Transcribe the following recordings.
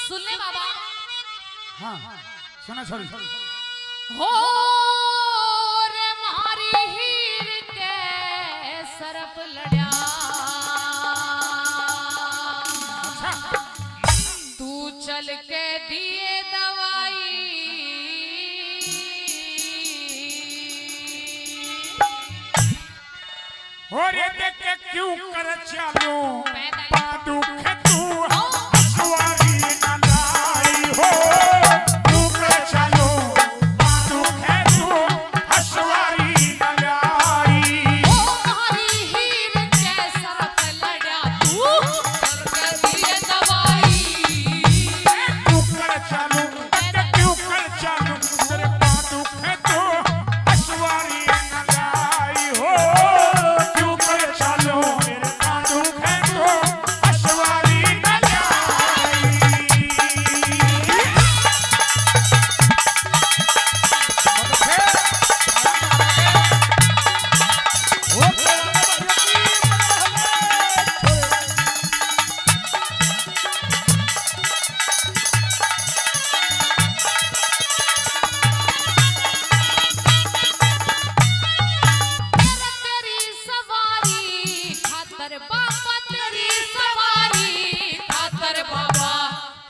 सुन ले बाबा। हाँ सुना सॉरी हो रे मारी हीर के सरप लड़या, तू चल के दिए दवाई, और ये देख के क्यों कर चालू दुख तू सवारी न लाई हो, तू कर चालू दुख तू सवारी न लाई। ओ मारी हीर के सरप लड़या, तू चल के दिए दवाई, तू कर चालू क्यों कर चालू तेरे दुख तू सवारी न लाई हो, क्यों कर चालू मेरे दुख तू सवारी न लाई। तेरी सवारी खातर बाबा, तेरी सवारी खातर बाबा,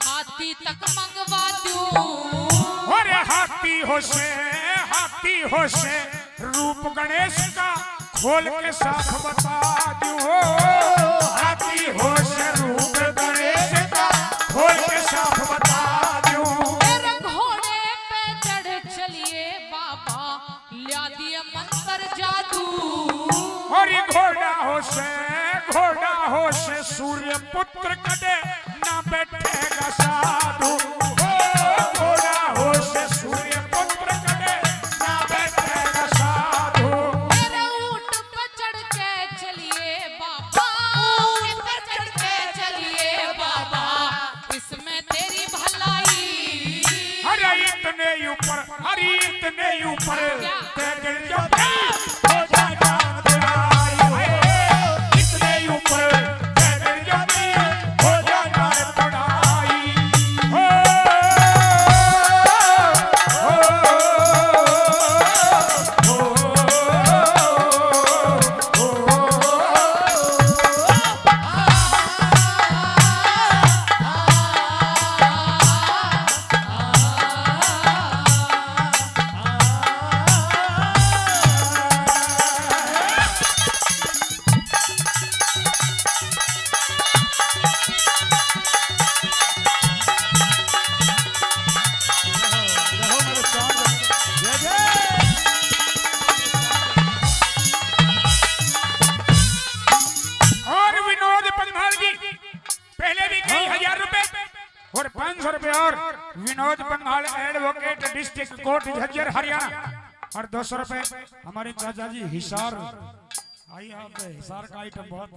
हाथी तक मंगवा दूं। और हाथी हो से रूप गणेश का खोल के साथ बता दूं, हाथी हो से रूप गणेश का खोल के साथ बता दूं। तेरे घोड़े पे चढ़ चलिए बाबा, लिया दिए मंत्र जादू। और ये घोड़ा हो से सूर्य पुत्र कदे ना बैठेगा साधु, घोड़ा हो से सूर्य पुत्र कदे ना बैठेगा साधु। तेरे ऊंट पे चढ़ के चलिए बाबा, ऊंट पे चढ़ के चलिए बाबा, इसमें तेरी भलाई। अरे इतने ऊपर तेरे जो हो जाएगा दुराई, इतने ऊपर तेरे जो हो जाएगा दुराई। और विनोद पंधाल जी पहले भी कई हजार रुपए और 500 रुपए, और Vinod Pandhal advocate district court Jhajjar Haryana, और 200 रुपए हमारे चाचा जी हिसार। आई आप हिसार का आइटम बहुत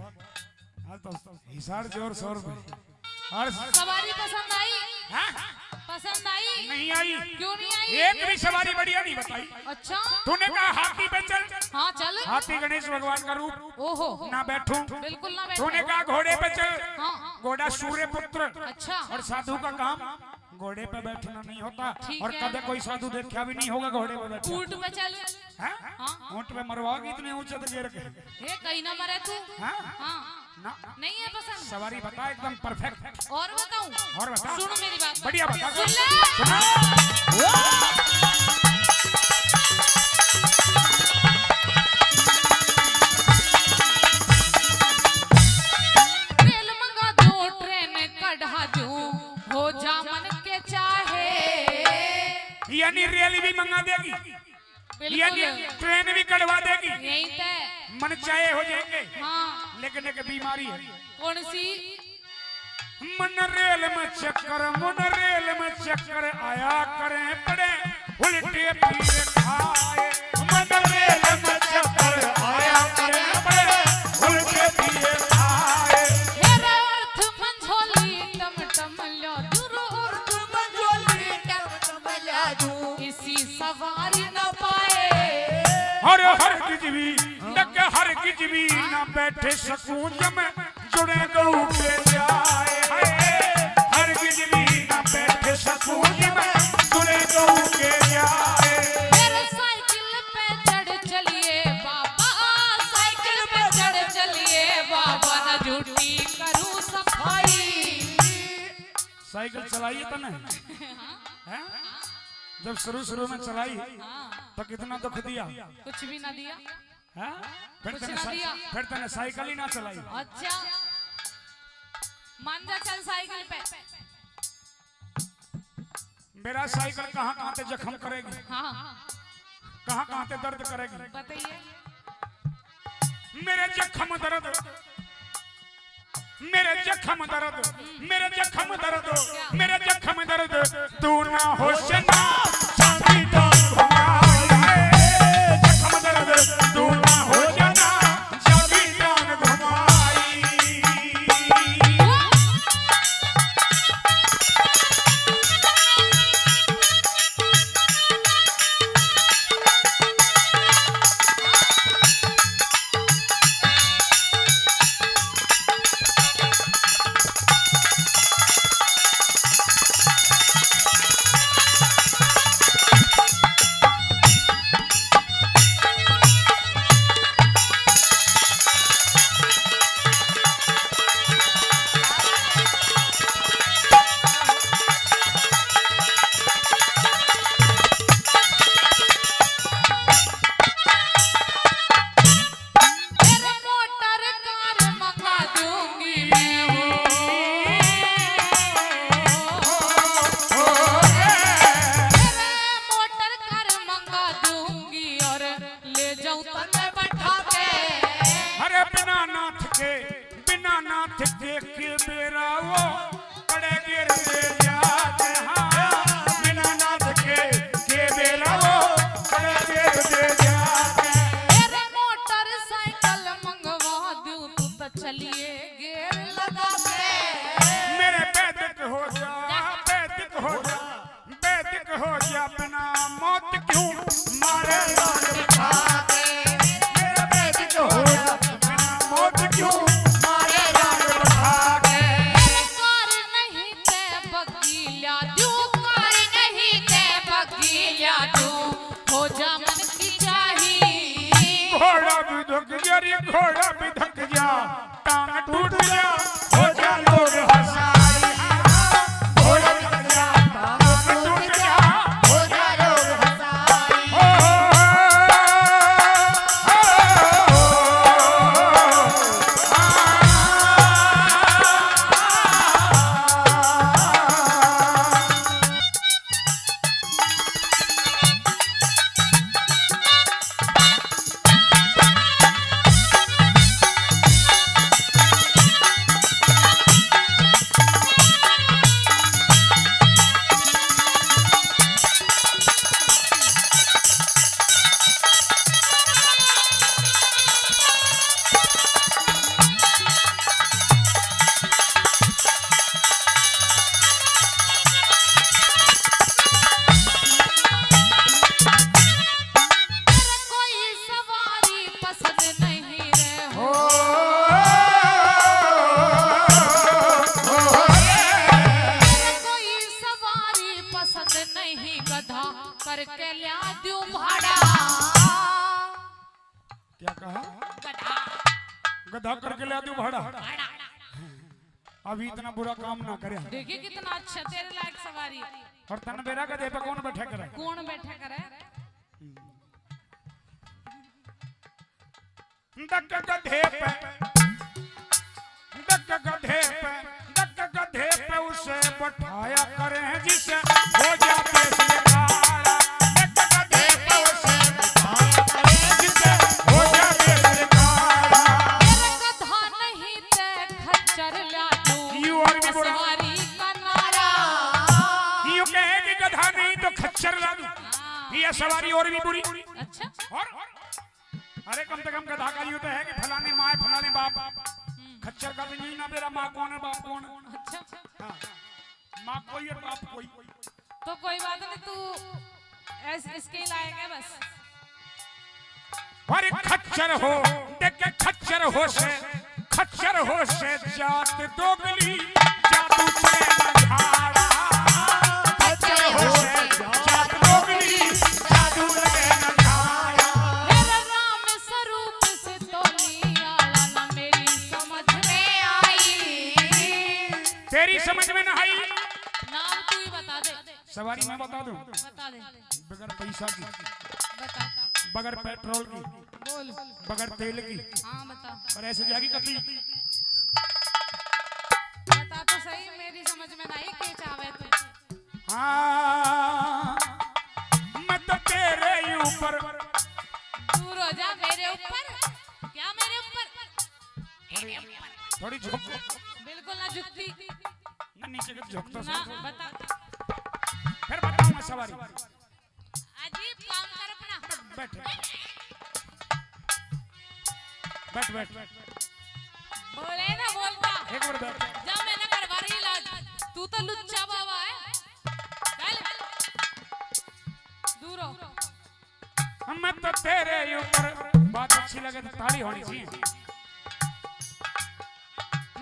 तो हिसार जोर 100 रुपए। और सवारी पसंद आई? हाँ? पसंद आई? नहीं आई, क्यों नहीं आई? एक भी सवारी बढ़िया नहीं बताई। अच्छा तूने कहा हाथी पे चल, हाँ चल। हाथी गणेश भगवान का रूप ओहो ना बैठूं। बिल्कुल ना बैठो। तूने कहा घोड़े पे चल, हाँ घोड़ा सूर्य पुत्र, अच्छा और साधु का काम घोड़े पे बैठना नहीं होता, ठीक और है। कभी कोई साधु देखा भी नहीं होगा घोड़े पे बैठा। ऊंट पे चल। हाँ? हाँ ऊंट पे मरवाओगे इतने ऊंचे तो गिर के। ये कहीं ना मरे तू। हाँ? हाँ ना नहीं है पसंद। सवारी बता एकदम परफेक्ट। और बताऊं? और बता। सुन मेरी बात। बढ़िया बता। सुन ले। सुना। रेल मंगा दो, ट्रेन कढ़ा दूं, हो जा मन के चाहे। यानी रेल भी मंगा देगी, यानी बिल्कुल ट्रेन भी कढ़वा देगी, यही तय। मन चाहे हो जाएंगे। हाँ लेकिन एक बीमारी है, कौन सी? मन रेल में चक्कर आया करें पड़े उल्टे पीले खाए। मन रेल में चक्कर आया करें पड़े उल्टे पीले खाए। हेरा अर्थ मंझोली टमटम लो दुरो अर्थ मंझोली टमटम लो दू, इसी सवारी न पाए। और हर किज भी न बैठे सकूं जब जुड़े गऊ के जाए। हर किज भी न साइकिल चलाई तो नहीं है? जब शुरू में चलाई तो कितना दुख दिया? कुछ भी ना दिया। है? कुछ ना दिया। फिर तने साइकिल ही ना चलाई। अच्छा मान जा चल साइकिल पे। मेरा साइकिल कहाँ पे जख्म करेगी? हाँ कहाँ पे दर्द करेगी? बताइए। मेरे जख्म दर्द, मेरे जख्म दर्द, मेरे जख्म दर्द, मेरे जख्म दर्द, तू ना होश ना चांदी डाल घुमाए। जख्म दर्द तू ना होश ना चांदी डाल घुमाई। बिना नाथ के बेरा वो बड़े गिर दे जाते। हाँ बिना नाथ के बेरा वो बड़े गिर दे जाते। मेरे मोटरसाइकिल मंगवा दूं तू तो चलिए गेर लगा के। मेरे वैदिक हो जा, वैदिक हो जा, वैदिक हो जा, बिना मौत क्यों मारे लाल बिठा के। मेरे वैदिक हो जा, बिना मौत क्यों मारे लाल बिठा के। कार नहीं ते बगीला दूं, कार नहीं ते बगीला दूं, हो जा मन की चाही। घोड़ा भी धक जा रे, घोड़ा भी धक जा, टांग टूट जा, हो जा लोग हंसाई। घोड़ा धक जा, टांग टूट जा, हो जा लोग हंसाई। करके ल्या दूं भाड़ा। क्या कहा? गधा गधा करके ला दूं भाड़ा। अभी इतना बुरा काम ना करे। देखिए कितना अच्छा तेरे लायक सवारी। और तन बेरा गधे पे कौन बैठे करे? कौन बैठा करे? दक गधे पे, दक गधे पे, दक गधे पे उसे बैठाया करें जिसे हो जाते से काला। दक गधे पे उसे बैठाया करें जिसे हो जाते से काला। गधा नहीं ते खच्चर ला दूं, यू और भी बुरा। सवारी का नारा। यूं कहे कि गधा नहीं तो खच्चर ला दूं, ये सवारी और भी बुरी। अच्छा और अरे कम से कम गधा का यूं तो है कि फलाने माँ फलाने बाप। खच्चर का भी नहीं ना, मेरा माँ कौन है बाप कौन है। अच्छा हाँ, माँ कोई है बाप कोई। तो कोई बात नहीं, तू इसके लायक है बस। अरे खच्चर हो देख के खच्चर हो से जात दोगली जादू चले न झाड़ा। खच्चर हो से जात दोगली जादू चले न झाड़ा। मेरा राम स्वरूप से तो लिया ना मेरी समझ में आई। तेरी समझ में न आई बता दे। सवारी मैं बता दूं? बता दे। बगैर पैसा की, बता। बगैर पेट्रोल की, बोल। बगैर तेल की, हाँ बता। और ऐसे जाएगी कभी? बता तो सही, मेरी समझ में नहीं के चावे तू। हाँ मैं तो तेरे ही ऊपर। दूर हो जा मेरे ऊपर। क्या मेरे ऊपर? थोड़ी झुक, बिल्कुल ना झुकती। ना नीचे के झुक तो ना सही। बता। फिर बताऊं मैं सवारी? अजीब काम कर अपना। बैठ बैठ बैठ। बोले ना बोलता। एक बार बैठ। जा मैंने करवा रही इलाज। तू तो लुच्चा बाबा है। चल दूर हो। मैं तो तेरे ही ऊपर। बात अच्छी लगे तो ताली होनी चाहिए।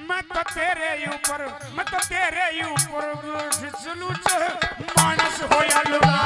मैं तो तेरे ही ऊपर, मैं तो तेरे ही ऊपर। मानस हो या लुगा